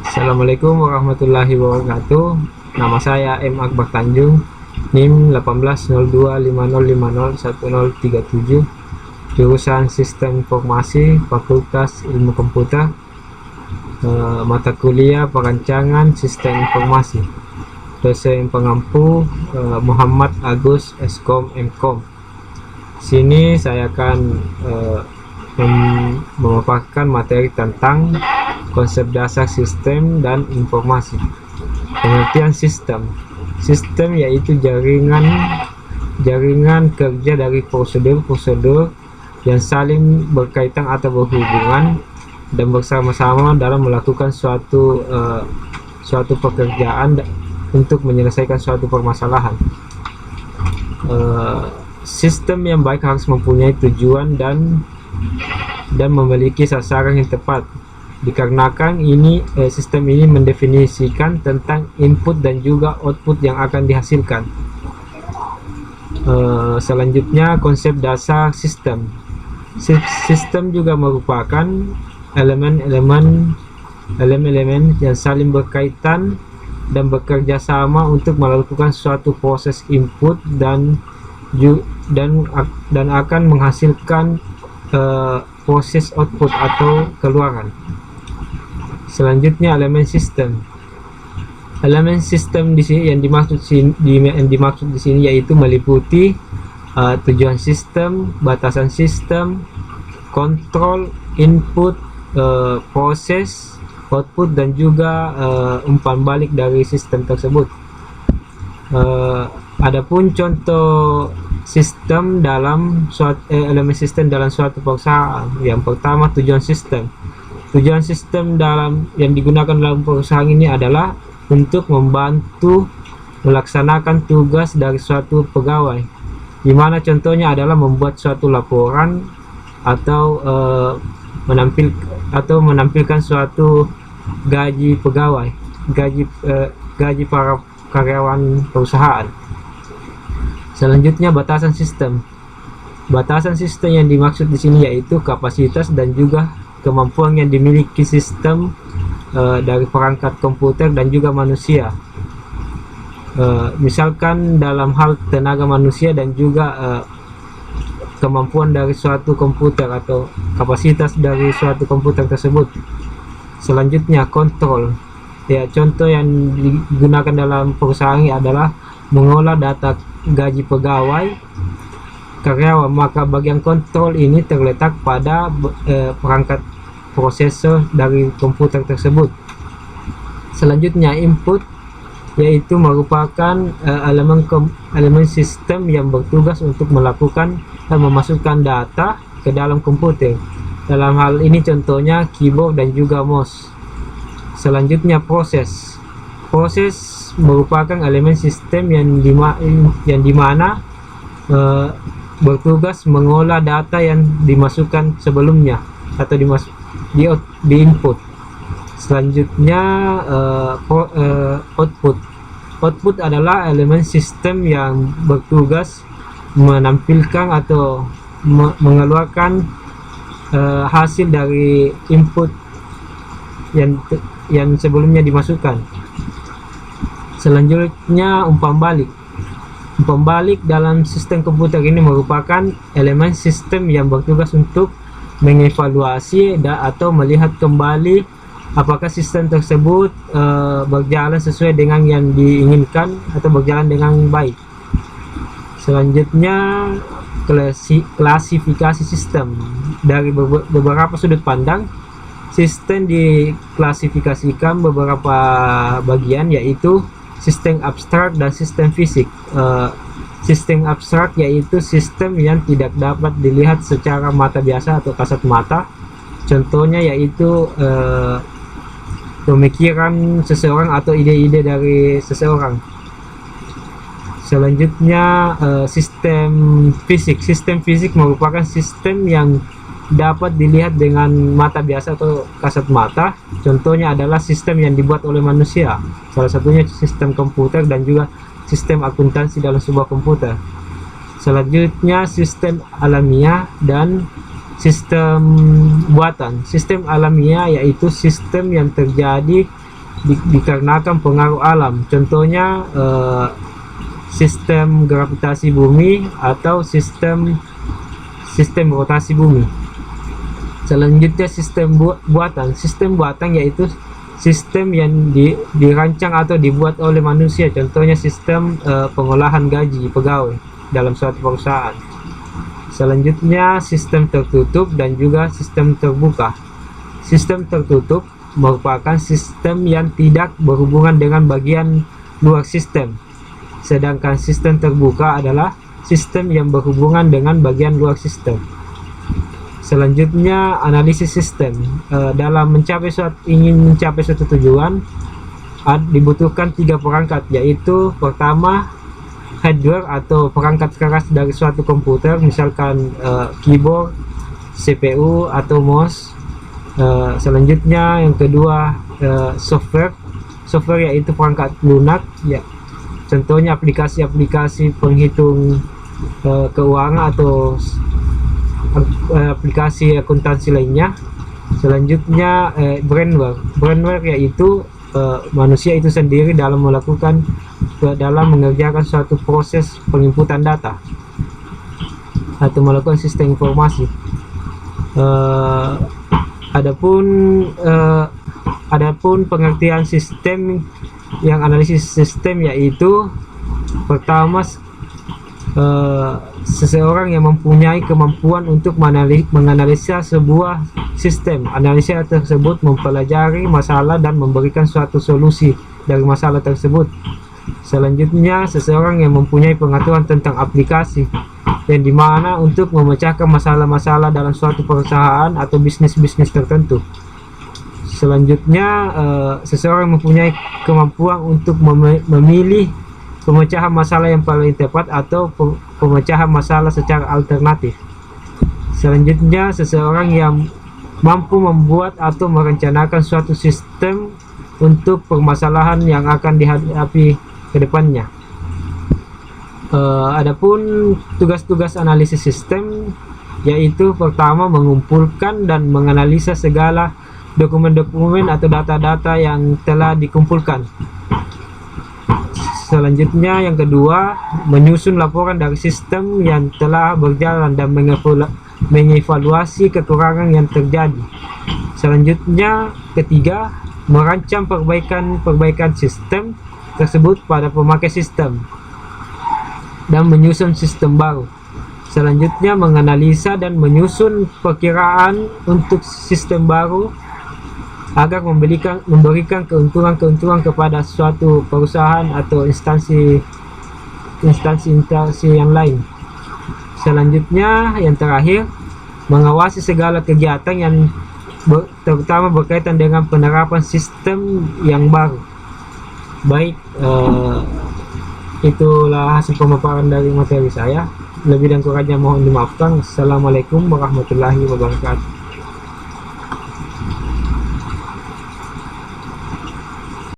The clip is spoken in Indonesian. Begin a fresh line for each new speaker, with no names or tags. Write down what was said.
Assalamualaikum warahmatullahi wabarakatuh. Nama saya M. Akbar Tanjung, NIM 180250501037, jurusan Sistem Informasi, Fakultas Ilmu Komputer, mata kuliah Perancangan Sistem Informasi. Dosen pengampu Muhammad Agus Eskom Mkom. Sini saya akan memaparkan materi tentang konsep dasar sistem dan informasi. Pengertian sistem. Sistem yaitu jaringan kerja dari prosedur-prosedur yang saling berkaitan atau berhubungan dan bersama-sama dalam melakukan suatu pekerjaan untuk menyelesaikan suatu permasalahan. Sistem yang baik harus mempunyai tujuan dan memiliki sasaran yang tepat. Dikarenakan sistem ini mendefinisikan tentang input dan juga output yang akan dihasilkan. Selanjutnya, konsep dasar sistem. Sistem juga merupakan elemen-elemen yang saling berkaitan dan bekerja sama untuk melakukan suatu proses input dan akan menghasilkan proses output atau keluaran. Selanjutnya, elemen sistem. Elemen sistem di sini yang dimaksud di sini yaitu meliputi tujuan sistem, batasan sistem, kontrol, input, proses, output, dan juga umpan balik dari sistem tersebut. Adapun contoh sistem dalam elemen sistem dalam suatu perusahaan. Yang pertama, tujuan sistem. Tujuan sistem yang digunakan dalam perusahaan ini adalah untuk membantu melaksanakan tugas dari suatu pegawai, di mana contohnya adalah membuat suatu laporan atau menampilkan suatu gaji pegawai, gaji para karyawan perusahaan. Selanjutnya, batasan sistem. Batasan sistem yang dimaksud di sini yaitu kapasitas dan juga kemampuan yang dimiliki sistem dari perangkat komputer dan juga manusia. Misalkan dalam hal tenaga manusia dan juga kemampuan dari suatu komputer atau kapasitas dari suatu komputer tersebut. Selanjutnya, kontrol. Ya, contoh yang digunakan dalam perusahaan adalah mengolah data gaji pegawai karyawan, maka bagian kontrol ini terletak pada perangkat prosesor dari komputer tersebut. Selanjutnya, input, yaitu merupakan elemen sistem yang bertugas untuk melakukan dan memasukkan data ke dalam komputer. Dalam hal ini contohnya keyboard dan juga mouse. Selanjutnya, proses. Proses merupakan elemen sistem yang dimana bertugas mengolah data yang dimasukkan sebelumnya atau di input. Selanjutnya, output. Output adalah elemen sistem yang bertugas menampilkan atau mengeluarkan hasil dari input yang sebelumnya dimasukkan. Selanjutnya, umpan balik. Umpan balik dalam sistem komputer ini merupakan elemen sistem yang bertugas untuk mengevaluasi atau melihat kembali apakah sistem tersebut berjalan sesuai dengan yang diinginkan atau berjalan dengan baik. Selanjutnya, klasifikasi sistem. Dari beberapa sudut pandang, sistem diklasifikasikan beberapa bagian, yaitu sistem abstrak dan sistem fisik. Sistem abstrak yaitu sistem yang tidak dapat dilihat secara mata biasa atau kasat mata. Contohnya yaitu pemikiran seseorang atau ide-ide dari seseorang. Selanjutnya, sistem fisik. Sistem fisik merupakan sistem yang dapat dilihat dengan mata biasa atau kasat mata. Contohnya adalah sistem yang dibuat oleh manusia, salah satunya sistem komputer dan juga sistem akuntansi dalam sebuah komputer. Selanjutnya, sistem alamiah dan sistem buatan. Sistem alamiah yaitu sistem yang terjadi dikarenakan pengaruh alam, contohnya sistem gravitasi bumi atau sistem rotasi bumi. Selanjutnya sistem buatan. Sistem buatan yaitu sistem yang dirancang atau dibuat oleh manusia, contohnya sistem pengolahan gaji pegawai dalam suatu perusahaan. Selanjutnya sistem tertutup dan juga sistem terbuka. Sistem tertutup merupakan sistem yang tidak berhubungan dengan bagian luar sistem, sedangkan sistem terbuka adalah sistem yang berhubungan dengan bagian luar sistem. Selanjutnya analisis sistem. Dalam ingin mencapai suatu tujuan dibutuhkan 3 perangkat, yaitu pertama hardware atau perangkat keras dari suatu komputer, misalkan keyboard, CPU atau mouse. Selanjutnya yang kedua software yaitu perangkat lunak, ya contohnya aplikasi-aplikasi penghitung keuangan atau aplikasi akuntansi lainnya. Selanjutnya brandware yaitu manusia itu sendiri dalam mengerjakan suatu proses penginputan data atau melakukan sistem informasi. Adapun pengertian sistem yang analisis sistem yaitu pertama seseorang yang mempunyai kemampuan untuk menganalisa sebuah sistem. Analisa tersebut mempelajari masalah dan memberikan suatu solusi dari masalah tersebut. Selanjutnya seseorang yang mempunyai pengetahuan tentang aplikasi, yang dimana untuk memecahkan masalah-masalah dalam suatu perusahaan atau bisnis-bisnis tertentu. Selanjutnya seseorang mempunyai kemampuan untuk memilih pemecahan masalah yang paling tepat atau pemecahan masalah secara alternatif. Selanjutnya seseorang yang mampu membuat atau merencanakan suatu sistem untuk permasalahan yang akan dihadapi ke depannya. Adapun tugas-tugas analisis sistem yaitu pertama mengumpulkan dan menganalisa segala dokumen-dokumen atau data-data yang telah dikumpulkan. Selanjutnya yang kedua, menyusun laporan dari sistem yang telah berjalan dan mengevaluasi kekurangan yang terjadi. Selanjutnya ketiga, merancang perbaikan sistem tersebut pada pemakai sistem dan menyusun sistem baru. Selanjutnya menganalisa dan menyusun perkiraan untuk sistem baru agar memberikan keuntungan kepada suatu perusahaan atau instansi yang lain. Selanjutnya yang terakhir, mengawasi segala kegiatan yang terutama berkaitan dengan penerapan sistem yang baru. Baik, itulah hasil pemaparan dari materi saya. Lebih dan kurangnya mohon dimaafkan. Assalamualaikum warahmatullahi wabarakatuh.